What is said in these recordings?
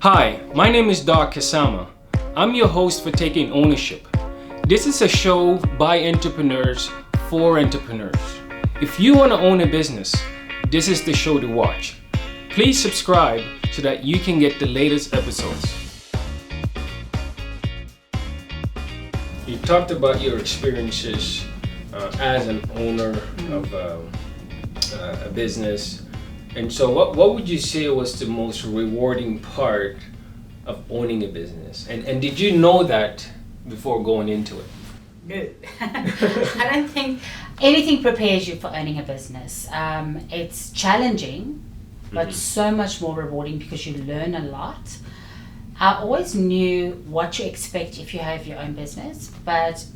Hi, my name is Doc Kasama. I'm your host for Taking Ownership. This is a show by entrepreneurs for entrepreneurs. If you want to own a business, this is the show to watch. Please subscribe so that you can get the latest episodes. You talked about your experiences as an owner of a business. And so what would you say was the most rewarding part of owning a business? And did you know that before going into it? No. I don't think anything prepares you for owning a business. It's challenging, but so much more rewarding because you learn a lot. I always knew what to expect if you have your own business, but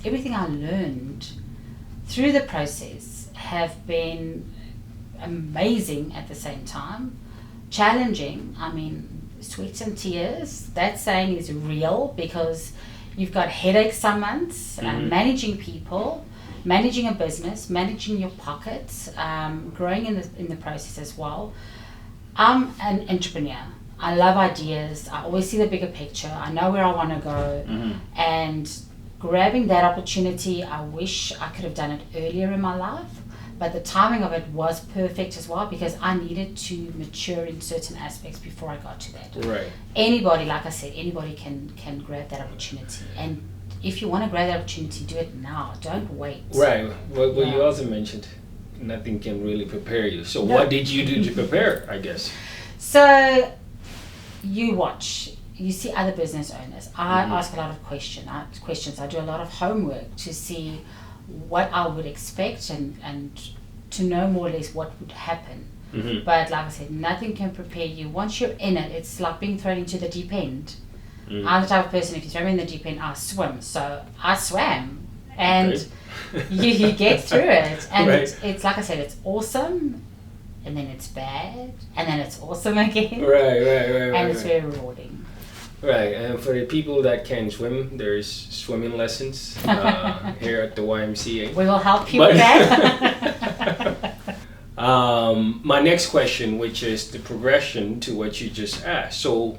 everything I learned through the process have been amazing at the same time. Challenging, I mean, sweat and tears, that saying is real because you've got headaches some months, managing people, managing a business, managing your pockets, growing in the process as well. I'm an entrepreneur. I love ideas. I always see the bigger picture. I know where I want to go. And grabbing that opportunity, I wish I could have done it earlier in my life. But the timing of it was perfect as well because I needed to mature in certain aspects before I got to that. Right. Anybody, like I said, anybody can grab that opportunity. And if you want to grab that opportunity, do it now. Don't wait. Right. Well, you also mentioned nothing can really prepare you. So what did you do to prepare, I guess? So you watch. You see other business owners. I ask a lot of questions. I do a lot of homework to see what I would expect and to know more or less what would happen. But like I said, nothing can prepare you. Once you're in it, it's like being thrown into the deep end. I'm the type of person, if you throw me in the deep end, I swim. So I swam and you get through it. And it's like I said, it's awesome and then it's bad and then it's awesome again. Right. And it's very rewarding. Right, and for the people that can swim, there's swimming lessons here at the YMCA. We will help you with that. My next question, which is the progression to what you just asked. So,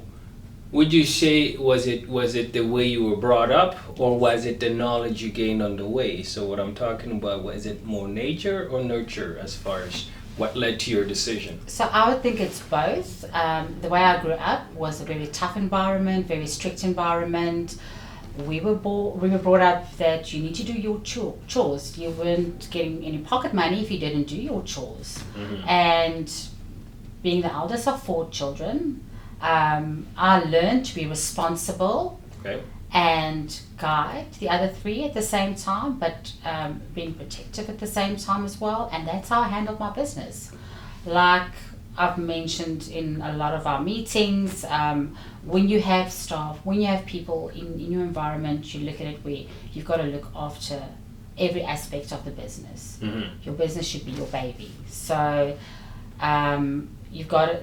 would you say was it the way you were brought up, or was it the knowledge you gained on the way? So, what I'm talking about, was it more nature or nurture as far as what led to your decision? So I would think it's both. The way I grew up was a very tough environment, very strict environment. We were brought up that you need to do your chores. You weren't getting any pocket money if you didn't do your chores. And being the eldest of 4 children, I learned to be responsible. And guide the other 3 at the same time, but being protective at the same time as well. And that's how I handled my business. Like I've mentioned in a lot of our meetings, when you have staff, when you have people in your environment, you look at it where you've got to look after every aspect of the business. Your business should be your baby. So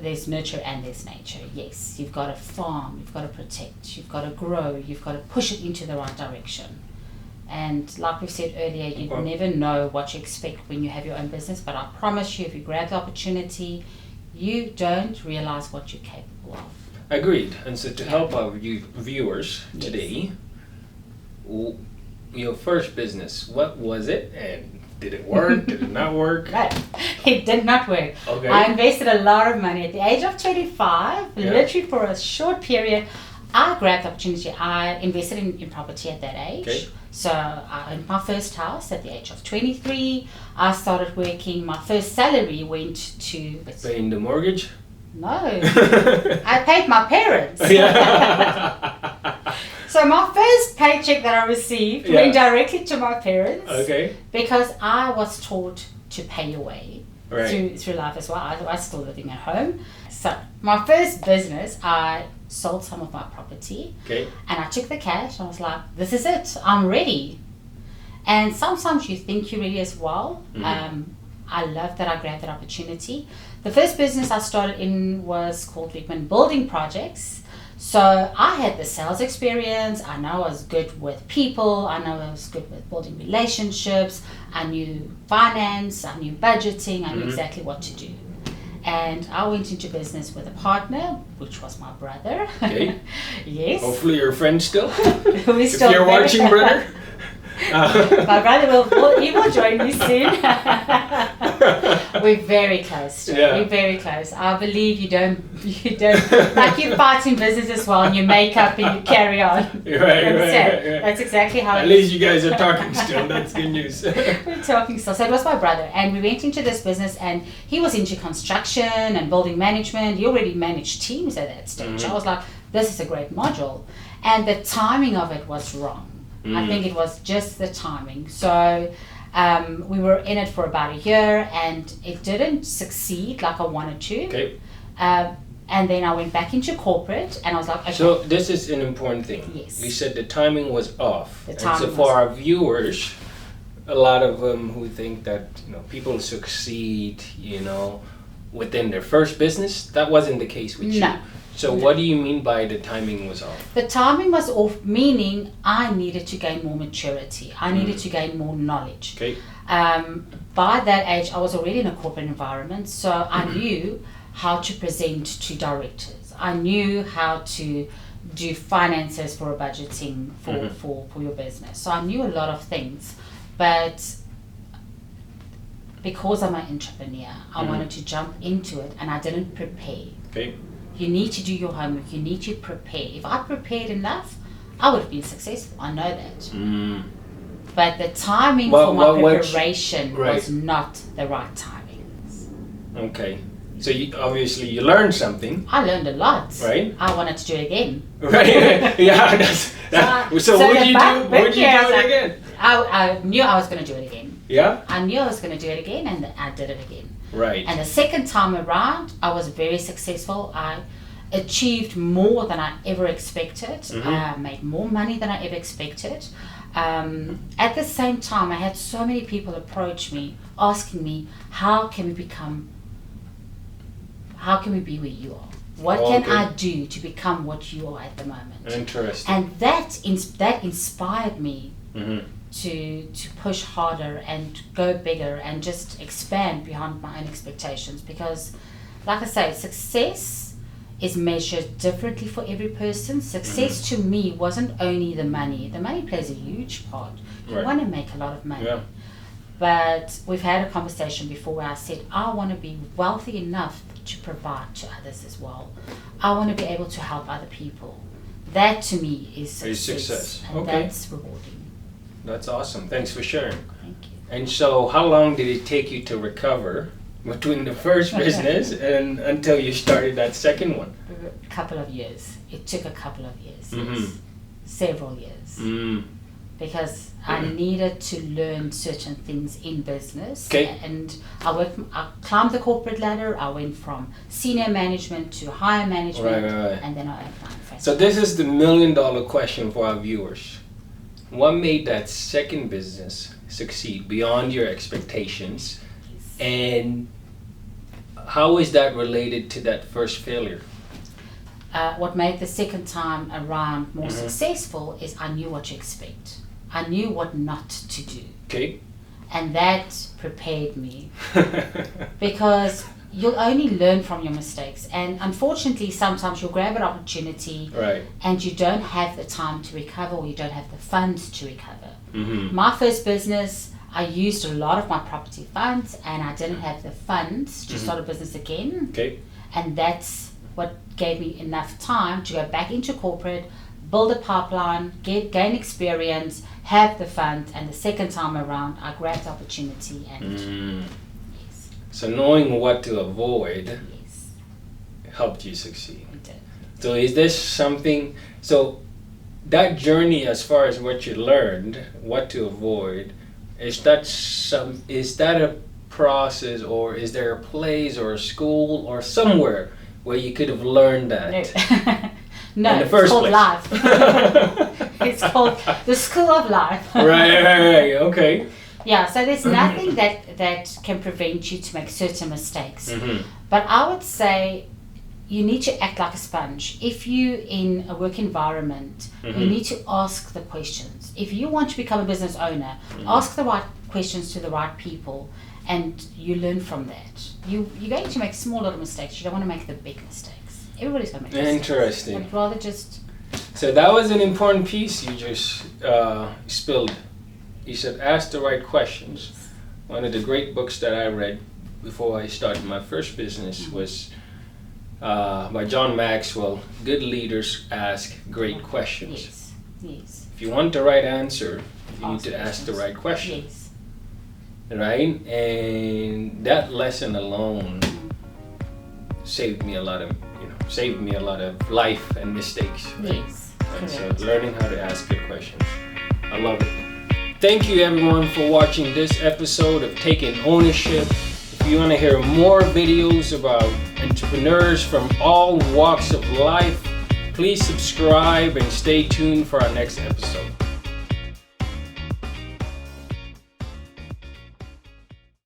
there's nurture and there's nature. Yes, you've got to farm, you've got to protect, you've got to grow, you've got to push it into the right direction. And like we said earlier, you never know what you expect when you have your own business, but I promise you, if you grab the opportunity, you don't realize what you're capable of. Agreed. And so to help our viewers today, your first business, what was it, and did it work? Did it not work? Right. It did not work. Okay. I invested a lot of money. At the age of 25, literally for a short period, I grabbed the opportunity. I invested in property at that age. Okay. So I owned my first house at the age of 23. I started working. My first salary went to... Paying the mortgage? No. I paid my parents. So my first paycheck that I received went directly to my parents. Because I was taught to pay your way through life as well. I was still living at home. So my first business, I sold some of my property. And I took the cash and I was like, this is it. I'm ready. And sometimes you think you're ready as well. I love that I grabbed that opportunity. The first business I started in was called Vickman Building Projects. So I had the sales experience. I know I was good with people. I know I was good with building relationships. I knew finance. I knew budgeting. I knew exactly what to do. And I went into business with a partner, which was my brother. Okay. Yes. Hopefully you're friends still. We're If still you're very- watching, brother. My brother he will join me soon. We're very close. Joe. Yeah. We're very close. I believe you don't like you fight in business as well, and you make up and you carry on. Right. That's exactly how. At least you guys are talking still. That's good news. We're talking still. So it was my brother, and we went into this business, and he was into construction and building management. He already managed teams at that stage. I was like, this is a great module, and the timing of it was wrong. I think it was just the timing. So we were in it for about a year, and it didn't succeed like I wanted to. Okay. And then I went back into corporate, and I was like, okay. So this is an important thing. Yes. You said the timing was off. The And timing so was for our viewers, a lot of them who think that people succeed, within their first business, that wasn't the case with you. No. So what do you mean by the timing was off? The timing was off, meaning I needed to gain more maturity. I needed to gain more knowledge. Okay. By that age, I was already in a corporate environment, so I knew how to present to directors. I knew how to do finances for a budgeting for your business. So I knew a lot of things, but because I'm an entrepreneur, I wanted to jump into it, and I didn't prepare. Okay. You need to do your homework. You need to prepare. If I prepared enough, I would have been successful. I know that. But the timing for my preparation was not the right timing. Okay. So obviously you learned something. I learned a lot. Right. I wanted to do it again. Right. Yeah. So would you do it again? I knew I was going to do it again. Yeah. I knew I was going to do it again, and I did it again. Right. And the second time around, I was very successful. I achieved more than I ever expected. I made more money than I ever expected. At the same time, I had so many people approach me, asking me, how can we be where you are? What can I do to become what you are at the moment? Interesting. And that inspired me to push harder and go bigger and just expand beyond my own expectations, because like I say, success is measured differently for every person. Success to me wasn't only the money. The money plays a huge part. You want to make a lot of money. Yeah. But we've had a conversation before where I said I want to be wealthy enough to provide to others as well. I want to be able to help other people. That to me is success. And that's rewarding. That's awesome. Thanks for sharing. Thank you. And so how long did it take you to recover between the first business and until you started that second one? A couple of years. It took a couple of years. Yes. Several years. Because I needed to learn certain things in business. Okay. And I climbed the corporate ladder. I went from senior management to higher management. Right. And then I opened my own. So this is the $1 million question for our viewers. What made that second business succeed beyond your expectations? And how is that related to that first failure? What made the second time around more successful is I knew what to expect. I knew what not to do. Okay. And that prepared me. Because you'll only learn from your mistakes. And unfortunately, sometimes you'll grab an opportunity and you don't have the time to recover, or you don't have the funds to recover. My first business, I used a lot of my property funds, and I didn't have the funds to start a business again. Okay. And that's what gave me enough time to go back into corporate, build a pipeline, gain experience, have the funds, and the second time around, I grabbed the opportunity and yes. So knowing what to avoid Yes. helped you succeed. It did. So is this something, so that journey as far as what you learned, what to avoid, is that a process, or is there a place or a school or somewhere where you could have learned that? No, in the first it's called place. life. It's called the school of life. Right, okay. Yeah, so there's nothing that can prevent you to make certain mistakes. But I would say you need to act like a sponge. If you're in a work environment, you need to ask the questions. If you want to become a business owner, ask the right questions to the right people and you learn from that. You're going to make small little mistakes. You don't want to make the big mistakes. Everybody's going to make mistakes. Interesting. I'd rather just... So that was an important piece you just spilled. You said ask the right questions. One of the great books that I read before I started my first business was by John Maxwell. Good leaders ask great questions. Yes, yes. If you want the right answer, you need to ask the right question. Yes. Right? And that lesson alone saved me a lot of life and mistakes. Right? Yes. And so Correct. learning how to ask good questions. I love it. Thank you everyone for watching this episode of Taking Ownership. If you want to hear more videos about entrepreneurs from all walks of life, please subscribe and stay tuned for our next episode.